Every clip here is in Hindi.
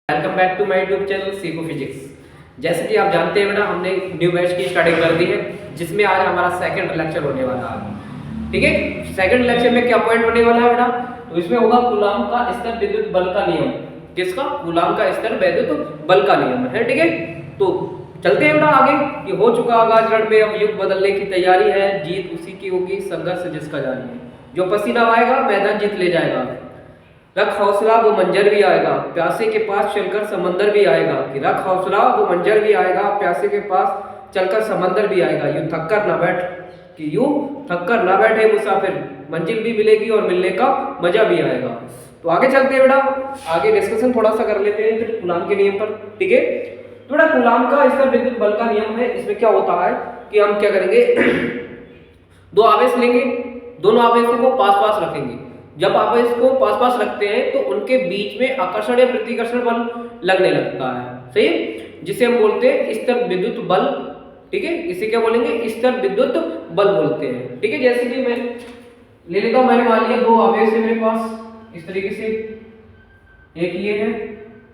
Welcome back to my YouTube channel Seekho physics. जैसे कि आप जानते हैं बेटा, हमने न्यू बैच की स्टार्टिंग कर दी है, जिसमें आज हमारा सेकंड लेक्चर होने वाला है। ठीक है, सेकंड लेक्चर में क्या पॉइंट होने वाला है बेटा? तो इसमें होगा कूलाम का स्तर विद्युत बल का नियम। किसका? कूलाम का स्तर विद्युत बल का नियम है। ठीक है, तो चलते हैं बेटा आगे। ये हो चुका होगा जड़ में, अब युग बदलने की तैयारी है। जीत उसी की होगी संघर्ष जिसका जारी है। जो पसीना आएगा मैदान जीत ले जाएगा। रख हौसला वो मंजर भी आएगा, प्यासे के पास चलकर समंदर भी आएगा। कि रख हौसला वो मंजर भी आएगा, प्यासे के पास चलकर समंदर भी आएगा। यूं थक कर ना बैठ, कि यूं थक कर ना बैठे मुसाफिर, मंजिल भी मिलेगी और मिलने का मजा भी आएगा। तो आगे चलते हैं बेटा, आगे डिस्कशन थोड़ा सा कर लेते हैं फिर कूलाम के नियम पर। ठीक है, तो बेटा कूलाम का स्तर विद्युत बल का नियम है। इसमें क्या होता है कि हम क्या करेंगे दो आवेश लेंगे, दोनों आवेशों को पास पास रखेंगे। जब आवेश को पास पास रखते हैं तो उनके बीच में आकर्षण या प्रतिकर्षण बल लगने लगता है। सही, जिसे हम बोलते हैं स्तर विद्युत बल। ठीक है, इसे क्या बोलेंगे? स्तर विद्युत बल बोलते हैं। ठीक है, जैसे कि मैं ले लेता हूं, मैंने मान लिया दो आवेश है मेरे पास इस तरीके से, एक ये है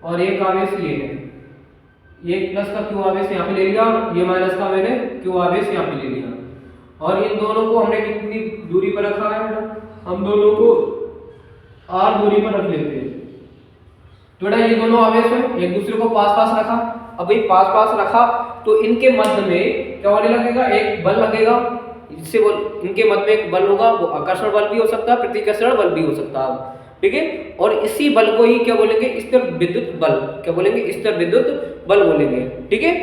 और एक आवेश ये है। ये प्लस का क्यू आवेश यहाँ पे ले लिया और ये माइनस का मैंने क्यू आवेश यहाँ पे ले लिया। और इन दोनों को हमने कितनी दूरी पर रखा है बेटा? हम दोनों को आर दूरी पर रख लेते हैं। तो बेटा ये दोनों आवेश हैं, एक दूसरे को पास पास रखा। अब भाई पास पास रखा तो इनके मध्य में क्या होने लगेगा? एक बल लगेगा। इससे बोल इनके मध्य में एक बल होगा, वो आकर्षण बल भी हो सकता है, प्रतिकर्षण बल भी हो सकता है। ठीक है, और इसी बल को ही क्या बोलेंगे? स्तर विद्युत बल। क्या बोलेंगे? स्तर विद्युत बल बोलेंगे। ठीक है,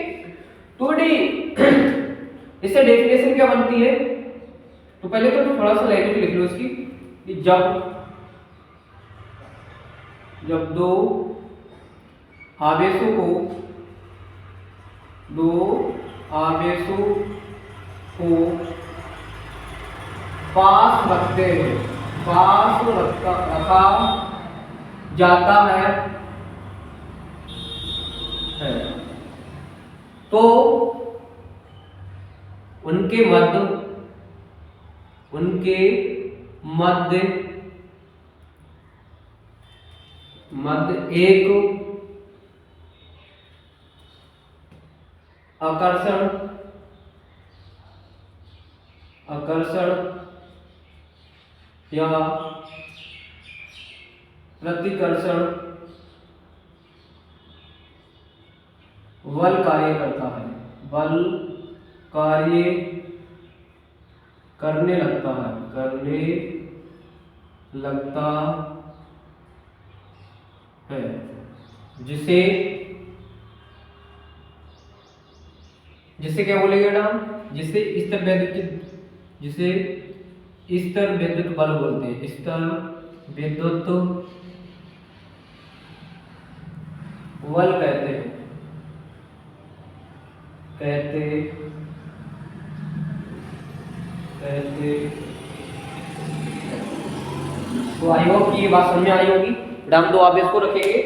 तो बेटी इससे डेफिनेशन क्या बनती है? तो पहले तो थोड़ा सा लैंग्वेज लिख लो इसकी, कि जब दो आवेशों को पास रखते हैं, रखा जाता है तो उनके मध्य एक आकर्षण या प्रतिकर्षण बल कार्य करता है, बल कार्य करने लगता है, जिसे क्या बोलेंगे बेटा? जिसे स्तर विद्युत बल बोलते हैं। स्तर विद्युत बल कहते हैं। तो आई होप की ये बात समझ में आई होगी। हम दो आवेश को रखेंगे,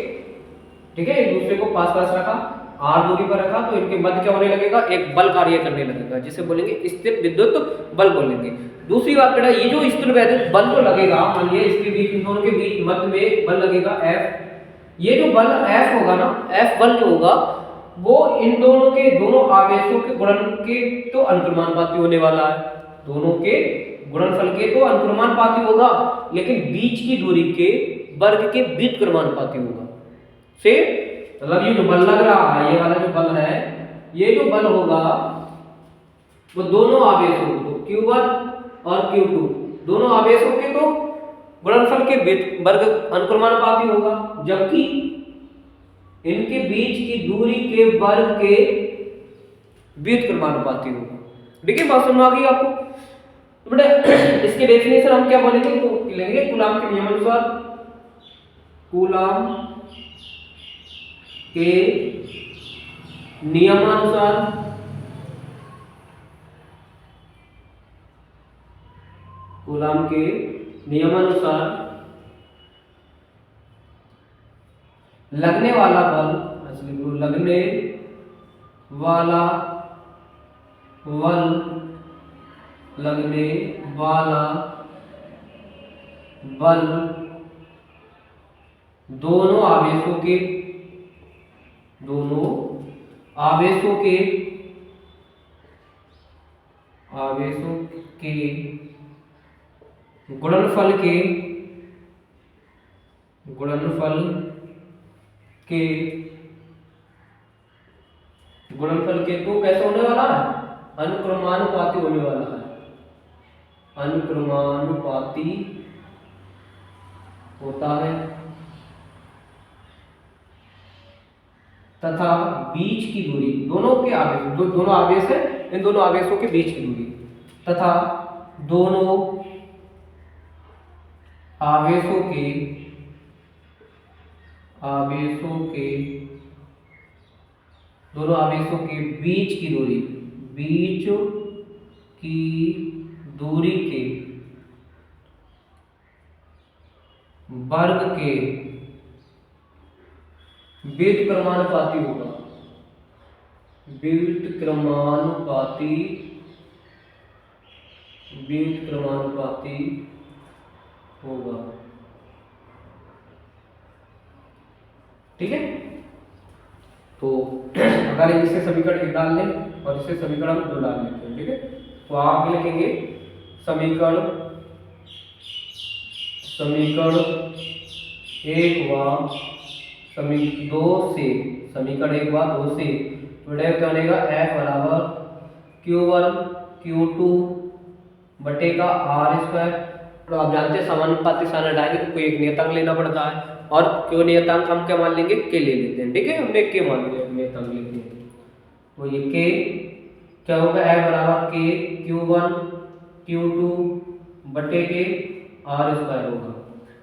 ठीक है, एक दूसरे को पास पास रखा, आर दूरी पर रखा, तो इनके मध्य क्या होने लगेगा? एक बल कार्य करने लगेगा, जिसे बोलेंगे स्थिर विद्युत बल बोलेंगे। दूसरी बात बेटा, ये जो स्थिर विद्युत बल तो लगेगा, मान लिया इसके बीच, इन दोनों के बीच मध्य में बल लगेगा F। ये जो बल F होगा ना, F बल जो होगा वो इन दोनों आवेशों के गुणन के तो अनुक्रमानुपाती होने वाला है। दोनों के गुणनफल के तो अनुक्रमानुपाती होगा, लेकिन बीच की दूरी के वर्ग के व्युत्क्रमानुपाती होगा। से मतलब ये जो बल लग रहा है, ये वाला जो बल है, ये जो बल होगा वो दोनों आवेशों को, Q1 और Q2, दोनों आवेशों के तो गुणनफल के वर्ग अनुक्रमानुपाती होगा, जबकि इनके बीच की दूरी के वर्ग के व्युत्क्रमानुपाती होगा। ठीक है, बात समझ आ गई आपको? तो बेटा इसके डेफिनेशन हम क्या बोलेंगे? तो लेंगे कूलाम के नियमानुसार, कूलाम के नियमानुसार लगने वाला बल दोनों आवेशों के दोनों आवेशों के गुणनफल के तो कैसे होने वाला है, अनुक्रमानुपाती होने वाला है, अनुक्रमानुपाती होता है, तथा बीच की दूरी दोनों के आवेश, दोनों आवेश है, इन दोनों आवेशों के बीच की दूरी तथा दोनों आवेशों के बीच की दूरी के वर्ग के व्युत्क्रमानुपाती होगा, व्युत्क्रमानुपाती होगा। ठीक है, तो अगर इससे समीकरण 1 डाल लें और इससे समीकरण 2 डाल लेते हैं, ठीक है, तो आप लिखेंगे समीकरण 1 व समीकरण 1 व 2 से क्या बनेगा, F बराबर Q1 Q2 बटे का R स्क्वायर। तो आप जानते हैं समानुपाती साइन हटाएंगे तो कोई एक नियतांक लेना पड़ता है, और क्यों नियतांक हम क्या मान लेंगे, के ले लेते हैं। ठीक है, हमने के मान लिया, नियतांक लेते हैं, तो ये के क्या होगा, F बराबर के Q1 Q2 बटे के R स्क्वायर होगा।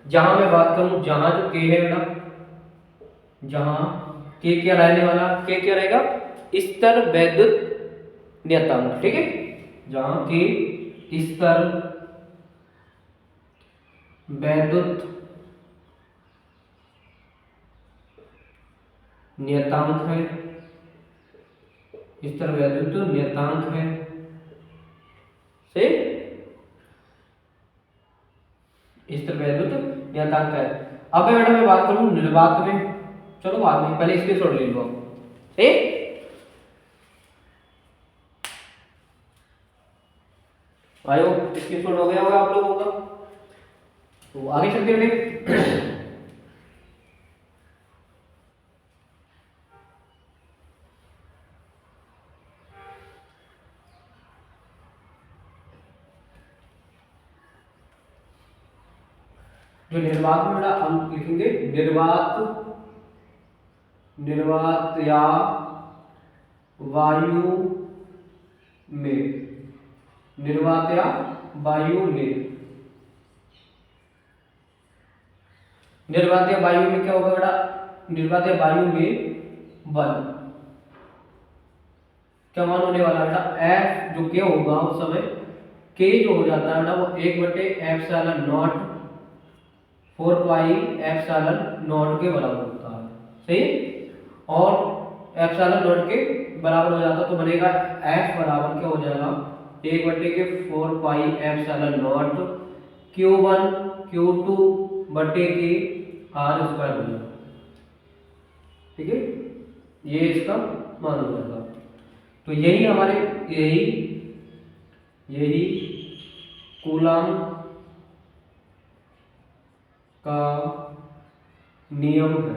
जहां मैं बात करूं, जहां जो के है बेटा, जहां के क्या रहने वाला, के क्या रहेगा, स्तर वैद्युत नियतांक। ठीक है, जहां के स्तर वैद्युत नियतांक है, स्तर वैद्युत नियतांक है से स्तर वैद्युत नियतांक है। अब बेटा मैं बात करूं निर्वात में, चलो बाद में, पहले इसके छोड़ ले लो। ठीक, आयो इसके छोड़ हो गया होगा आप लोगों का, तो आगे चलते हैं। जो निर्वात में बेटा हम लिखेंगे निर्वात या वायु में, निर्वात या वायु में, निर्वात या वायु में क्या होगा बेटा, निर्वात या वायु में बल क्या मान होने वाला बेटा, F जो के होगा उस समय के जो हो जाता है बेटा वो 1/ε0 4 पाई एप्सिलॉन नॉट के बराबर होता है। सही, और एप्सिलॉन नॉट के बराबर हो जाता तो बनेगा F बराबर क्या हो जाएगा, 1/4 pi epsilon not Q1 Q2 बटे के R स्क्वायर हो जाएगा। ठीक है, ये इसका मान हो जाएगा। तो यही हमारे यही कूलॉम का नियम है।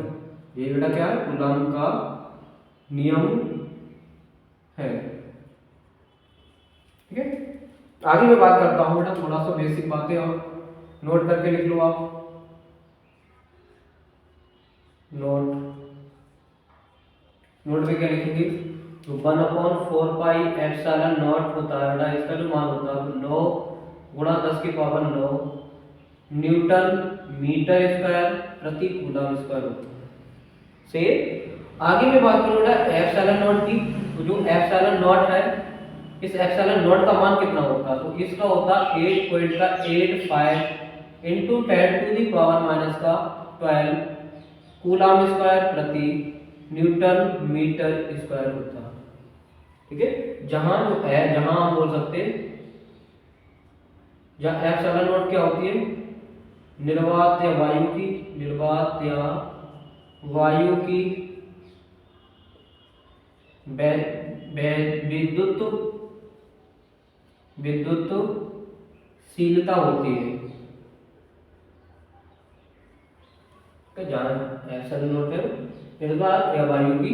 ये बेटा क्या है, कूलॉम का नियम है। ठीक है, आगे मैं बात करता हूं बेटा, थोड़ा सा बेसिक बातें और नोट करके लिख लो आप। नोट में क्या लिखेंगे, तो 1/4 पाई एप्सिलॉन नॉट होता है बेटा, इसका जो मान होता है 9 × 10⁹ न्यूटन मीटर स्क्वायर प्रति कूलॉम स्क्वायर होता है। से आगे मैं बात करूँ एप्सिलॉन नॉट की, तो जो एप्सिलॉन नॉट है, इस एप्सिलॉन नॉट का मान कितना होता है, तो इसका होता 8.85 × 10⁻⁻12 कूलॉम स्क्वायर प्रति न्यूटन मीटर स्क्वायर होता है। ठीक है, जहां जो है, जहां हम बोल सकते हैं, जहां एप्सिलॉन नॉट क्या होती है, निर्वात या वायु की विद्युत विद्युतशीलता होती है। ऐसा नोट है निर्वात या वायु की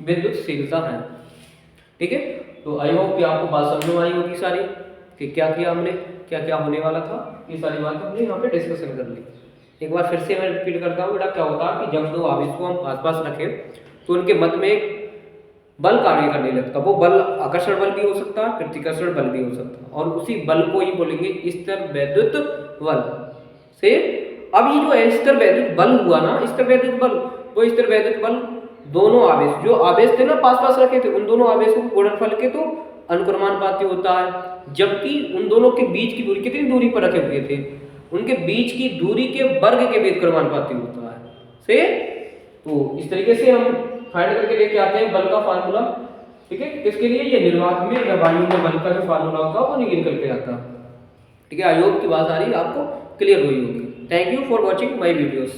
विद्युतशीलता है। ठीक है, तो आई होप कि आपको बात समझ में आई होगी सारी कि क्या किया हमने, क्या क्या होने वाला था, ये सारी बात हमने यहाँ पे डिस्कशन कर ली। एक बार फिर से मैं रिपीट करता हूँ बेटा, क्या होता है कि जब दो आवेश को हम आस पास रखें तो उनके मध्य में एक बल कार्य करने लगता है। वो बल आकर्षण बल भी हो सकता है, प्रतिकर्षण बल भी हो सकता है, और उसी बल को ही बोलेंगे स्थिर वैद्युत बल से। अब ये जो स्थिर वैद्युत बल हुआ ना, स्थिर वैद्युत बल, वो स्थिर वैद्युत बल दोनों आवेश, जो आवेश थे ना पास पास रखे थे, उन दोनों आवेशों को गुणनफल के तो अनुक्रमानुपाती होता है। जबकि उन दोनों के बीच की दूरी, कितनी दूरी पर रखे हुए थे, उनके बीच की दूरी के वर्ग के व्युत्क्रमानुपाती होता है से। तो इस तरीके से हम फाइंड करके लेके आते हैं बल का फार्मूला। ठीक है, किसके लिए, ये निर्वात में या वायु में बल का जो फार्मूला होता है वो निकल करके आता है। ठीक है, आई होप की बात आ रही है आपको क्लियर हुई होगी। Thank you for watching my videos.